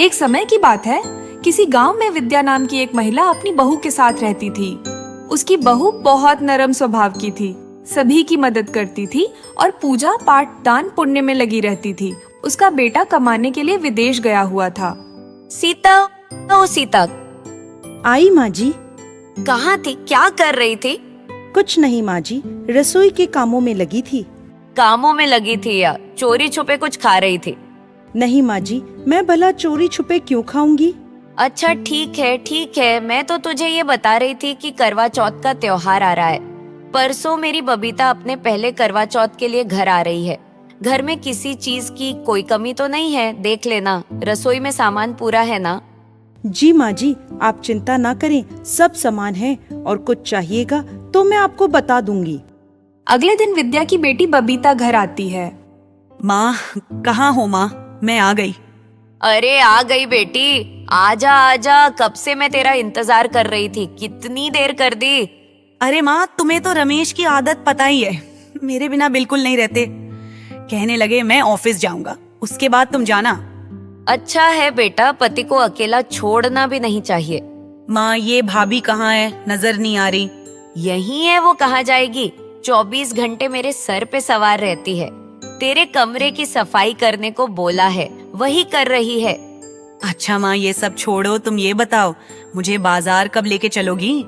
एक समय की बात है, किसी गांव में विद्या नाम की एक महिला अपनी बहू के साथ रहती थी। उसकी बहू बहुत नरम स्वभाव की थी, सभी की मदद करती थी और पूजा पाठ दान पुण्य में लगी रहती थी। उसका बेटा कमाने के लिए विदेश गया हुआ था। सीता, ओ सीता, आई माँ जी। कहाँ थी? क्या कर रही थी? कुछ नहीं माँ जी, रसोई के कामों में लगी थी। कामों में लगी थी या चोरी छुपे कुछ खा रही थी? नहीं माँ जी, मैं भला चोरी छुपे क्यों खाऊंगी। अच्छा ठीक है। मैं तो तुझे ये बता रही थी कि करवा चौथ का त्योहार आ रहा है। परसों मेरी बबीता अपने पहले करवा चौथ के लिए घर आ रही है। घर में किसी चीज की कोई कमी तो नहीं है? देख लेना, रसोई में सामान पूरा है ना? जी माँ जी, आप चिंता ना करें, सब सामान है और कुछ चाहिएगा तो मैं आपको बता दूंगी। अगले दिन विद्या की बेटी बबीता घर आती है। माँ, कहाँ हो माँ? मैं आ गई। अरे आ गई बेटी, आजा आजा, कब से मैं तेरा इंतजार कर रही थी। कितनी देर कर दी। अरे माँ, तुम्हें तो रमेश की आदत पता ही है, मेरे बिना बिल्कुल नहीं रहते। कहने लगे मैं ऑफिस जाऊंगा, उसके बाद तुम जाना। अच्छा है बेटा, पति को अकेला छोड़ना भी नहीं चाहिए। माँ, ये भाभी कहाँ है? नजर नहीं आ रही। यही है, वो कहाँ जाएगी? 24 घंटे मेरे सर पे सवार रहती है। तेरे कमरे की सफाई करने को बोला है, वही कर रही है। अच्छा माँ, ये सब छोड़ो, तुम ये बताओ मुझे बाजार कब लेके चलोगी?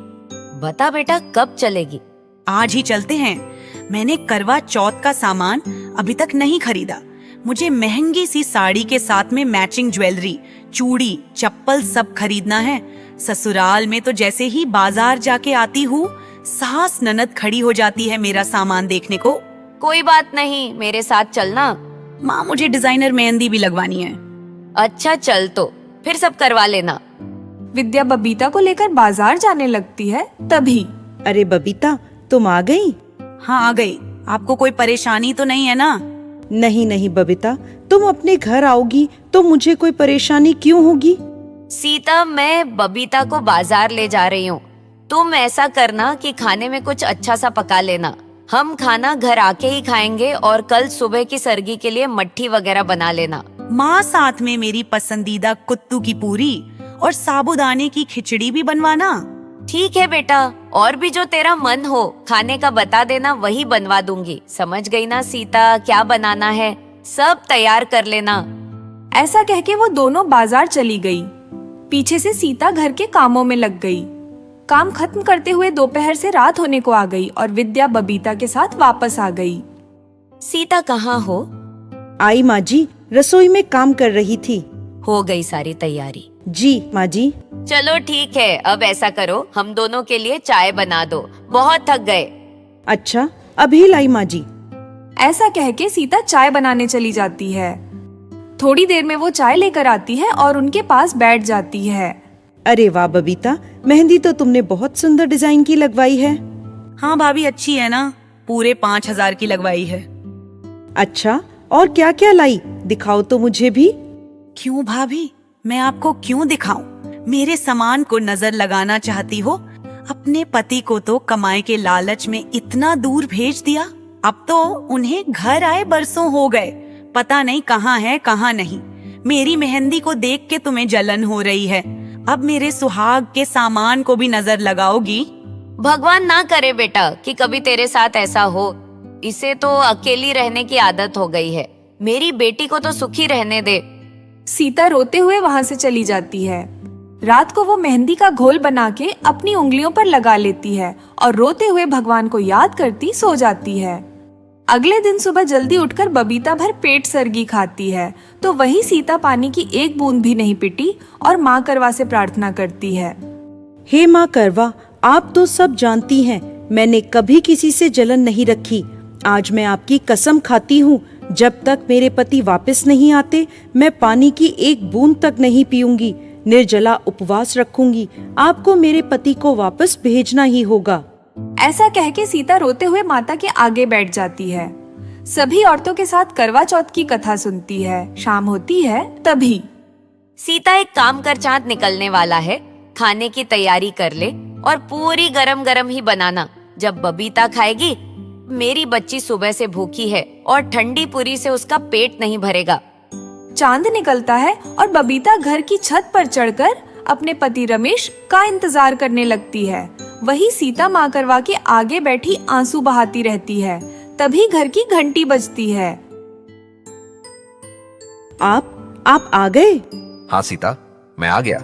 बता बेटा, कब चलेगी? आज ही चलते हैं। मैंने करवा चौथ का सामान अभी तक नहीं खरीदा। मुझे महंगी सी साड़ी के साथ में मैचिंग ज्वेलरी, चूड़ी, चप्पल सब खरीदना है। ससुराल में तो जैसे ही बाजार जाके आती हूँ, सास ननद खड़ी हो जाती है मेरा सामान देखने को। कोई बात नहीं, मेरे साथ चलना। माँ, मुझे डिजाइनर मेहंदी भी लगवानी है। अच्छा चल, तो फिर सब करवा लेना। विद्या बबीता को लेकर बाजार जाने लगती है। तभी अरे बबीता, तुम आ गई? हाँ, आ गई। आपको कोई परेशानी तो नहीं है ना? नहीं नहीं बबीता, तुम अपने घर आओगी तो मुझे कोई परेशानी क्यों होगी। सीता, मैं बबीता को बाजार ले जा रही हूँ। तुम ऐसा करना कि खाने में कुछ अच्छा सा पका लेना। हम खाना घर आके ही खाएंगे और कल सुबह की सरगी के लिए मट्ठी वगैरह बना लेना। माँ, साथ में मेरी पसंदीदा कुत्तू की पूरी और साबूदाने की खिचड़ी भी बनवाना। ठीक है बेटा, और भी जो तेरा मन हो खाने का बता देना, वही बनवा दूंगी। समझ गई ना सीता, क्या बनाना है सब तैयार कर लेना। ऐसा कह के वो दोनों बाजार चली गई। पीछे से सीता घर के कामों में लग गई। काम खत्म करते हुए दोपहर से रात होने को आ गई और विद्या बबीता के साथ वापस आ गई। सीता कहाँ हो? आई माँ जी, रसोई में काम कर रही थी। हो गई सारी तैयारी? जी माँ जी। चलो ठीक है, अब ऐसा करो, हम दोनों के लिए चाय बना दो, बहुत थक गए। अच्छा, अभी लाई माँ जी। ऐसा कह के सीता चाय बनाने चली जाती है। थोड़ी देर में वो चाय लेकर आती है और उनके पास बैठ जाती है। अरे वाह बबीता, मेहंदी तो तुमने बहुत सुंदर डिजाइन की लगवाई है। हाँ भाभी, अच्छी है ना? पूरे 5,000 की लगवाई है। अच्छा, और क्या क्या लाई, दिखाओ तो मुझे भी। क्यों भाभी, मैं आपको क्यों दिखाऊं? मेरे सामान को नजर लगाना चाहती हो? अपने पति को तो कमाई के लालच में इतना दूर भेज दिया, अब तो उन्हें घर आए बरसों हो गए, पता नहीं कहाँ है कहाँ नहीं। मेरी मेहंदी को देख के तुम्हें जलन हो रही है, अब मेरे सुहाग के सामान को भी नजर लगाओगी? भगवान ना करे बेटा कि कभी तेरे साथ ऐसा हो। इसे तो अकेली रहने की आदत हो गई है। मेरी बेटी को तो सुखी रहने दे। सीता रोते हुए वहाँ से चली जाती है। रात को वो मेहंदी का घोल बना के अपनी उंगलियों पर लगा लेती है और रोते हुए भगवान को याद करती सो जाती है। अगले दिन सुबह जल्दी उठकर बबीता भर पेट सरगी खाती है तो वही सीता पानी की एक बूंद भी नहीं पीटी और माँ करवा से प्रार्थना करती है। हे माँ करवा, आप तो सब जानती हैं, मैंने कभी किसी से जलन नहीं रखी। आज मैं आपकी कसम खाती हूँ, जब तक मेरे पति वापस नहीं आते मैं पानी की एक बूंद तक नहीं पीऊंगी। निर्जला उपवास रखूंगी। आपको मेरे पति को वापस भेजना ही होगा। ऐसा कह के सीता रोते हुए माता के आगे बैठ जाती है। सभी औरतों के साथ करवा चौथ की कथा सुनती है। शाम होती है तभी सीता, एक काम कर, चांद निकलने वाला है, खाने की तैयारी कर ले और पूरी गरम गरम ही बनाना। जब बबीता खाएगी, मेरी बच्ची सुबह से भूखी है और ठंडी पूरी से उसका पेट नहीं भरेगा। चांद निकलता है और बबीता घर की छत पर चढ़कर अपने पति रमेश का इंतजार करने लगती है। वही सीता माँ करवा के आगे बैठी आंसू बहाती रहती है। तभी घर की घंटी बजती है। आप आ गए? हाँ सीता, मैं आ गया।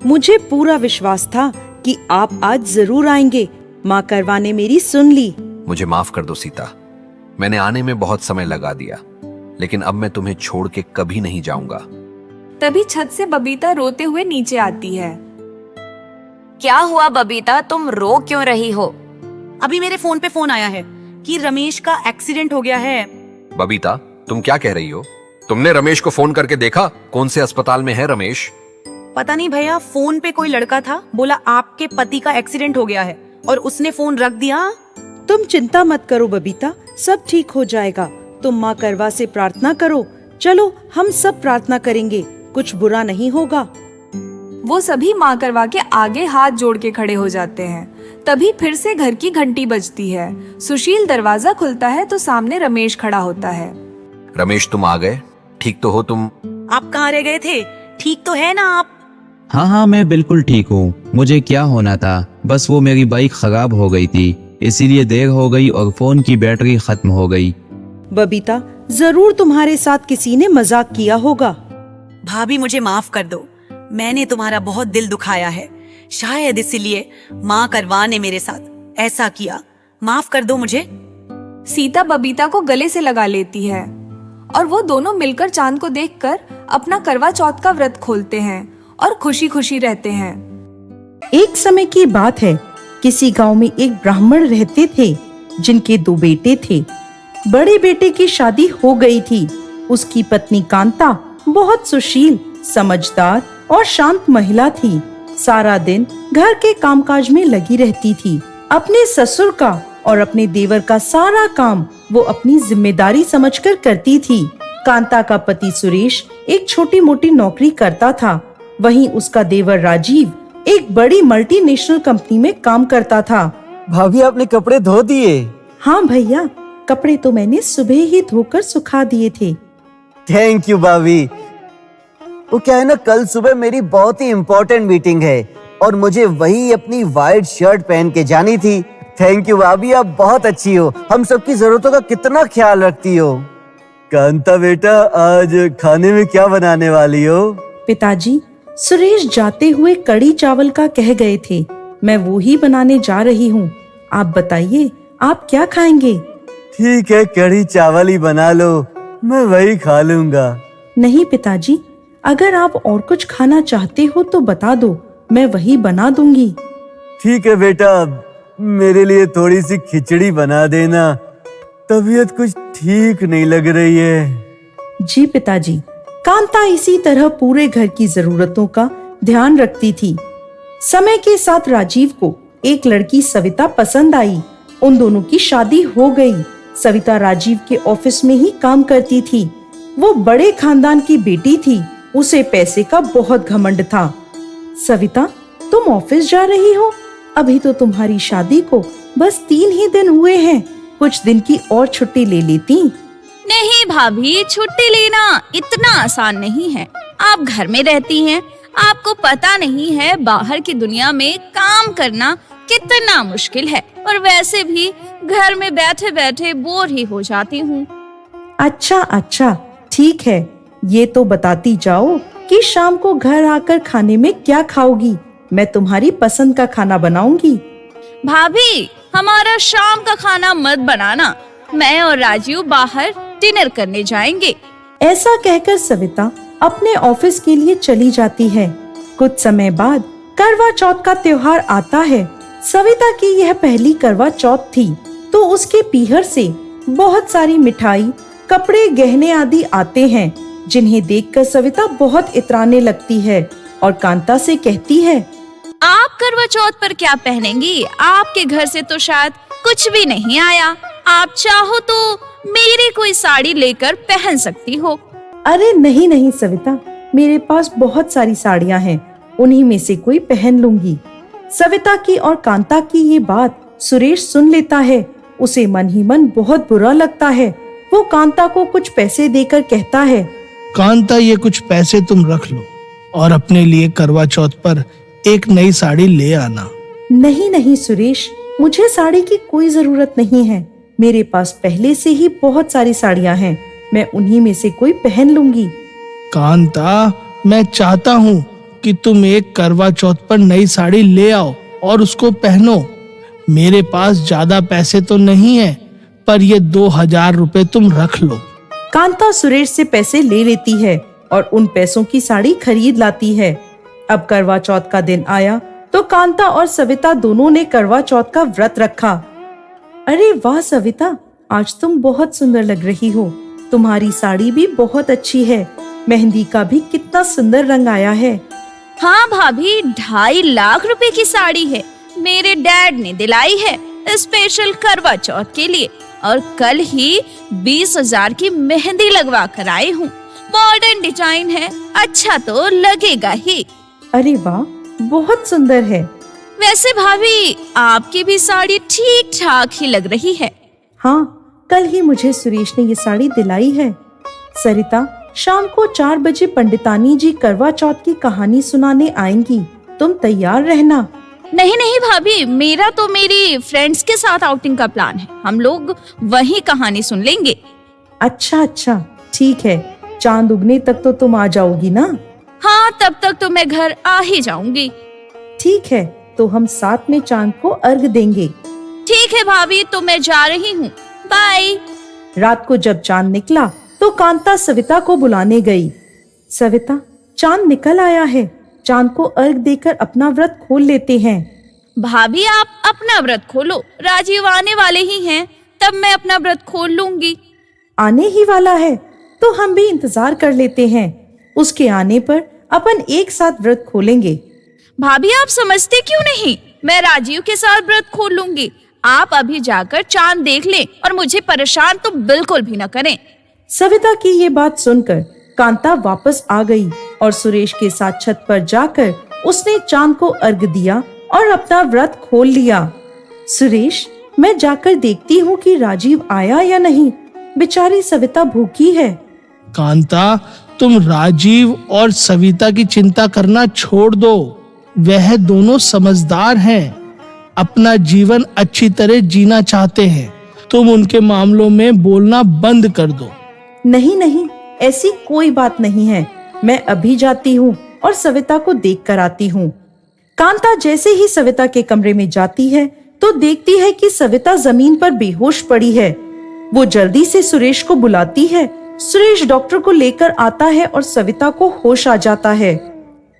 मुझे पूरा विश्वास था कि आप आज जरूर आएंगे। माँ करवा ने मेरी सुन ली। मुझे माफ कर दो सीता, मैंने आने में बहुत समय लगा दिया, लेकिन अब मैं तुम्हें छोड़ के कभी नहीं जाऊंगा। तभी छत से बबीता रोते हुए नीचे आती है। क्या हुआ बबीता, तुम रो क्यों रही हो? अभी मेरे फोन पे फोन आया है कि रमेश का एक्सीडेंट हो गया है। बबीता, तुम क्या कह रही हो? तुमने रमेश को फोन करके देखा? कौन से अस्पताल में है रमेश? पता नहीं भैया, फोन पे कोई लड़का था, बोला आपके पति का एक्सीडेंट हो गया है और उसने फोन रख दिया। तुम चिंता मत करो बबीता, सब ठीक हो जाएगा। तुम माँ करवा से प्रार्थना करो। चलो हम सब प्रार्थना करेंगे, कुछ बुरा नहीं होगा। वो सभी माँ करवा के आगे हाथ जोड़ के खड़े हो जाते हैं। तभी फिर से घर की घंटी बजती है। सुशील दरवाजा खुलता है तो सामने रमेश खड़ा होता है। रमेश, तुम आ गए? ठीक तो हो तुम? आप कहाँ रह गए थे? ठीक तो है ना आप? हाँ, मैं बिल्कुल ठीक हूँ। मुझे क्या होना था, बस वो मेरी बाइक खराब हो गई थी, इसीलिए देर हो गई और फोन की बैटरी खत्म हो गई। बबीता, जरूर तुम्हारे साथ किसी ने मजाक किया होगा। भाभी मुझे माफ कर दो, मैंने तुम्हारा बहुत दिल दुखाया है, शायद इसीलिए माँ करवा ने मेरे साथ ऐसा किया। माफ कर दो मुझे। सीता बबीता को गले से लगा लेती है और वो दोनों मिलकर चांद को देखकर अपना करवा चौथ का व्रत खोलते हैं और खुशी खुशी रहते हैं। एक समय की बात है, किसी गांव में एक ब्राह्मण रहते थे जिनके 2 बेटे थे। बड़े बेटे की शादी हो गई थी। उसकी पत्नी कांता बहुत सुशील, समझदार और शांत महिला थी। सारा दिन घर के कामकाज में लगी रहती थी। अपने ससुर का और अपने देवर का सारा काम वो अपनी जिम्मेदारी समझकर करती थी। कांता का पति सुरेश एक छोटी मोटी नौकरी करता था। वहीं उसका देवर राजीव एक बड़ी मल्टीनेशनल कंपनी में काम करता था। भाभी, आपने कपड़े धो दिए? हाँ भैया, कपड़े तो मैंने सुबह ही धोकर सुखा दिए थे। थैंक यू भाभी। वो क्या है ना, कल सुबह मेरी बहुत ही इम्पोर्टेंट मीटिंग है और मुझे वही अपनी वाइट शर्ट पहन के जानी थी। थैंक यू भाभी, आप बहुत अच्छी हो, हम सबकी जरूरतों का कितना ख्याल रखती हो। कांता बेटा, आज खाने में क्या बनाने वाली हो? पिताजी, सुरेश जाते हुए कड़ी चावल का कह गए थे, मैं वो ही बनाने जा रही हूँ। आप बताइए, आप क्या खाएंगे? ठीक है, कढ़ी चावल ही बना लो, मैं वही खा लूंगा। नहीं पिताजी, अगर आप और कुछ खाना चाहते हो तो बता दो, मैं वही बना दूंगी। ठीक है बेटा, मेरे लिए थोड़ी सी खिचड़ी बना देना, तबीयत कुछ ठीक नहीं लग रही है। जी पिताजी। कांता इसी तरह पूरे घर की जरूरतों का ध्यान रखती थी। समय के साथ राजीव को एक लड़की सविता पसंद आई। उन दोनों की शादी हो गई। सविता राजीव के ऑफिस में ही काम करती थी। वो बड़े खानदान की बेटी थी। उसे पैसे का बहुत घमंड था। सविता, तुम ऑफिस जा रही हो? अभी तो तुम्हारी शादी को बस 3 ही दिन हुए हैं। कुछ दिन की और छुट्टी ले लेती। नहीं भाभी, छुट्टी लेना इतना आसान नहीं है। आप घर में रहती हैं, आपको पता नहीं है बाहर की दुनिया में काम करना कितना मुश्किल है। और वैसे भी घर में बैठे बैठे बोर ही हो जाती हूँ। अच्छा, ठीक है। ये तो बताती जाओ कि शाम को घर आकर खाने में क्या खाओगी। मैं तुम्हारी पसंद का खाना बनाऊंगी। भाभी, हमारा शाम का खाना मत बनाना, मैं और राजीव बाहर डिनर करने जाएंगे। ऐसा कहकर सविता अपने ऑफिस के लिए चली जाती है। कुछ समय बाद करवा चौथ का त्योहार आता है। सविता की यह पहली करवा चौथ थी, तो उसके पीहर से बहुत सारी मिठाई, कपड़े, गहने आदि आते हैं, जिन्हें देखकर सविता बहुत इतराने लगती है और कांता से कहती है, आप करवा चौथ पर क्या पहनेंगी? आपके घर से तो शायद कुछ भी नहीं आया। आप चाहो तो मेरी कोई साड़ी लेकर पहन सकती हो। अरे नहीं सविता, मेरे पास बहुत सारी साड़ियाँ हैं, उन्हीं में से कोई पहन लूंगी। सविता की और कांता की ये बात सुरेश सुन लेता है। उसे मन ही मन बहुत बुरा लगता है। वो कांता को कुछ पैसे देकर कहता है, कांता, ये कुछ पैसे तुम रख लो और अपने लिए करवा चौथ पर एक नई साड़ी ले आना। नहीं नहीं सुरेश, मुझे साड़ी की कोई जरूरत नहीं है। मेरे पास पहले से ही बहुत सारी साड़ियां हैं, मैं उन्हीं में से कोई पहन लूंगी। कांता, मैं चाहता हूँ कि तुम एक करवा चौथ पर नई साड़ी ले आओ और उसको पहनो। मेरे पास ज्यादा पैसे तो नहीं है, पर ये 2000 रुपए तुम रख लो। कांता सुरेश से पैसे ले लेती है और उन पैसों की साड़ी खरीद लाती है। अब करवा चौथ का दिन आया तो कांता और सविता दोनों ने करवा चौथ का व्रत रखा। अरे वाह सविता, आज तुम बहुत सुंदर लग रही हो। तुम्हारी साड़ी भी बहुत अच्छी है, मेहंदी का भी कितना सुंदर रंग आया है। हाँ भाभी, 2.5 लाख रुपए की साड़ी है, मेरे डैड ने दिलाई है स्पेशल करवा चौथ के लिए, और कल ही 20,000 की मेहंदी लगवा कर आई हूँ। मॉडर्न डिजाइन है, अच्छा तो लगेगा ही। अरे वाह, बहुत सुंदर है। वैसे भाभी, आपकी भी साड़ी ठीक ठाक ही लग रही है। हाँ, कल ही मुझे सुरेश ने ये साड़ी दिलाई है। सरिता, शाम को 4 बजे पंडितानी जी करवा चौथ की कहानी सुनाने आएंगी, तुम तैयार रहना। नहीं नहीं भाभी, मेरा तो मेरी फ्रेंड्स के साथ आउटिंग का प्लान है, हम लोग वहीं कहानी सुन लेंगे। अच्छा अच्छा, ठीक है। चांद उगने तक तो तुम आ जाओगी ना? हाँ, तब तक तो मैं घर आ ही जाऊंगी। ठीक है, तो हम साथ में चांद को अर्घ देंगे। ठीक है भाभी, तो मैं जा रही हूँ, बाय। रात को जब चांद निकला तो कांता सविता को बुलाने गई। सविता, चांद निकल आया है, चांद को अर्घ देकर अपना व्रत खोल लेते हैं। भाभी, आप अपना व्रत खोलो, राजीव आने वाले ही हैं, तब मैं अपना व्रत खोल लूंगी। आने ही वाला है तो हम भी इंतजार कर लेते हैं, उसके आने पर अपन एक साथ व्रत खोलेंगे। भाभी, आप समझते क्यों नहीं, मैं राजीव के साथ व्रत खोल लूंगी। आप अभी जाकर चांद देख लें और मुझे परेशान तो बिल्कुल भी न करें। सविता की ये बात सुनकर कांता वापस आ गई और सुरेश के साथ छत पर जाकर उसने चांद को अर्घ दिया और अपना व्रत खोल लिया। सुरेश, मैं जाकर देखती हूँ कि राजीव आया या नहीं, बेचारी सविता भूखी है। कांता, तुम राजीव और सविता की चिंता करना छोड़ दो, वह दोनों समझदार हैं, अपना जीवन अच्छी तरह जीना चाहते हैं। तुम उनके मामलों में बोलना बंद कर दो। नहीं नहीं, ऐसी कोई बात नहीं है, मैं अभी जाती हूँ और सविता को देख कर आती हूँ। कांता जैसे ही सविता के कमरे में जाती है तो देखती है कि सविता जमीन पर बेहोश पड़ी है। वो जल्दी से सुरेश को बुलाती है। सुरेश डॉक्टर को लेकर आता है और सविता को होश आ जाता है।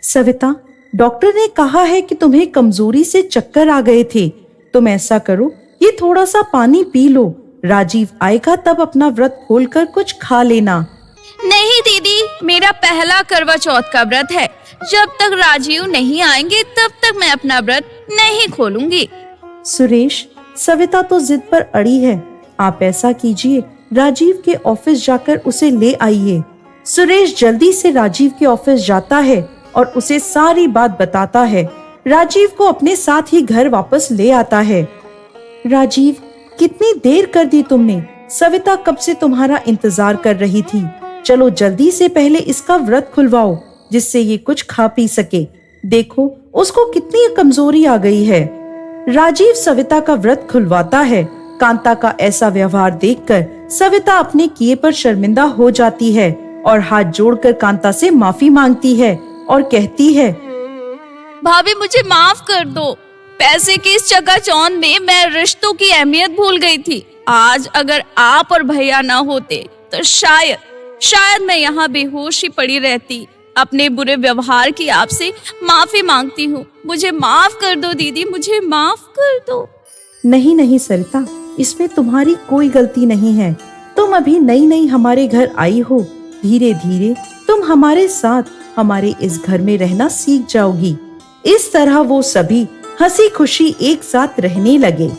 सविता, डॉक्टर ने कहा है कि तुम्हें कमजोरी से चक्कर आ गए थे, तुम ऐसा करो, ये थोड़ा सा पानी पी लो, राजीव आएगा तब अपना व्रत खोलकर कुछ खा लेना। नहीं दीदी, मेरा पहला करवा चौथ का व्रत है, जब तक राजीव नहीं आएंगे तब तक मैं अपना व्रत नहीं खोलूंगी। सुरेश, सविता तो जिद पर अड़ी है, आप ऐसा कीजिए, राजीव के ऑफिस जाकर उसे ले आइए। सुरेश जल्दी से राजीव के ऑफिस जाता है और उसे सारी बात बताता है। राजीव को अपने साथ ही घर वापस ले आता है। राजीव, कितनी देर कर दी तुमने, सविता कब से तुम्हारा इंतजार कर रही थी। चलो जल्दी से पहले इसका व्रत खुलवाओ, जिससे ये कुछ खा पी सके। देखो उसको कितनी कमजोरी आ गई है। राजीव सविता का व्रत खुलवाता है। कांता का ऐसा व्यवहार देखकर सविता अपने किए पर शर्मिंदा हो जाती है और हाथ जोड़कर कांता से माफी मांगती है और कहती है, भाभी मुझे माफ कर दो, पैसे के इस चकाचौंध में मैं रिश्तों की अहमियत भूल गई थी। आज अगर आप और भैया ना होते तो शायद मैं यहाँ बेहोश ही पड़ी रहती। अपने बुरे व्यवहार की आपसे माफी मांगती हूँ, मुझे माफ कर दो दीदी, मुझे माफ कर दो। नहीं नहीं सरिता, इसमें तुम्हारी कोई गलती नहीं है। तुम अभी नई नई हमारे घर आई हो, धीरे धीरे तुम हमारे साथ हमारे इस घर में रहना सीख जाओगी। इस तरह वो सभी हंसी खुशी एक साथ रहने लगे।